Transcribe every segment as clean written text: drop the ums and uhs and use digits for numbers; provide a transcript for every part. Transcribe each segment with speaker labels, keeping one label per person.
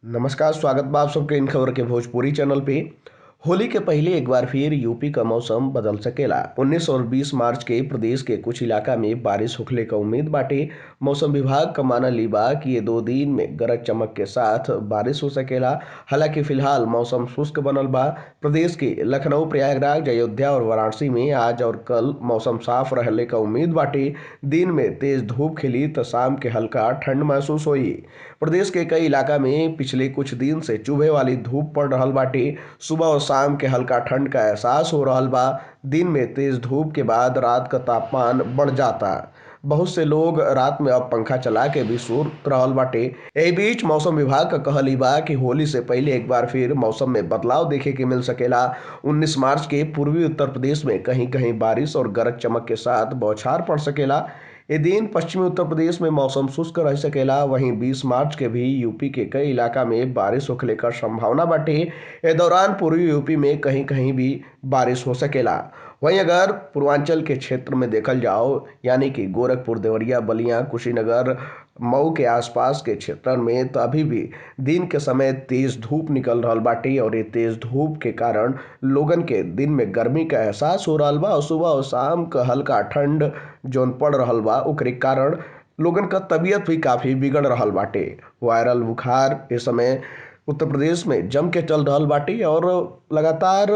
Speaker 1: नमस्कार, स्वागत बा आप सबके इन खबर के भोजपुरी चैनल पे। होली के पहले एक बार फिर यूपी का मौसम बदल सकेला। 19 और 20 मार्च के प्रदेश के कुछ इलाका में बारिश होखले का उम्मीद बाटे। मौसम विभाग का मानल ई बा कि ये 2 दिन में गरज चमक के साथ बारिश हो सकेला। हालांकि फिलहाल मौसम शुष्क बनल बा। प्रदेश के लखनऊ, प्रयागराज, अयोध्या और वाराणसी में आज और कल मौसम साफ रहले का उम्मीद बाटे। दिन में तेज धूप खिली तो शाम के हल्का ठंड महसूस हुई। प्रदेश के कई इलाका में पिछले कुछ दिन से चुभे वाली धूप पड़ रहल बाटे। सुबह और शाम के हल्का ठंड का एहसास हो रहल बा। दिन में तेज धूप के बाद रात का तापमान बढ़ जाता। बहुत से लोग रात में अब पंखा चला के भी सूत रहल बाटे। एही बीच मौसम विभाग का कहल ई बा कि होली से पहले एक बार फिर मौसम में बदलाव देखे के मिल सकेला। 19 मार्च के पूर्वी उत्तर प्रदेश में कहीं कहीं बारिश और गरज चमक के साथ बौछार पड़ सकेला। ये दिन पश्चिमी उत्तर प्रदेश में मौसम शुष्क रह सकेला। वहीं 20 मार्च के भी यूपी के कई इलाका में बारिश होखले का संभावना बाटे। ए दौरान पूर्वी यूपी में कहीं कहीं भी बारिश हो सकेला। वहीं अगर पूर्वांचल के क्षेत्र में देखल जाओ, यानी कि गोरखपुर, देवरिया, बलिया, कुशीनगर, मऊ के आसपास के क्षेत्र में तो अभी भी दिन के समय तेज धूप निकल रहल बाटे और ये तेज धूप के कारण लोगन के दिन में गर्मी का एहसास हो रहल बा और सुबह और शाम का हल्का ठंड जौन पड़ रहल बा ओकरे कारण लोगन का तबीयत भी काफी बिगड़ रहल बाटे। वायरल बुखार इस समय उत्तर प्रदेश में जम के चल रहल बाटे और लगातार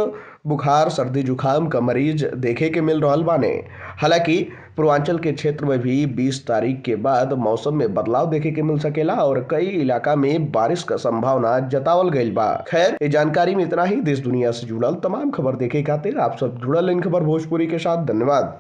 Speaker 1: बुखार, सर्दी, जुकाम का मरीज देखे के मिल रहल बाने। हालांकि पूर्वांचल के क्षेत्र में भी 20 तारीख के बाद मौसम में बदलाव देखे के मिल सकेला और कई इलाका में बारिश का संभावना जतावल गईल बा। खैर, ये जानकारी में इतना ही। देश दुनिया से जुड़ल तमाम खबर देखे खातिर आप सब जुड़ल इन खबर भोजपुरी के साथ। धन्यवाद।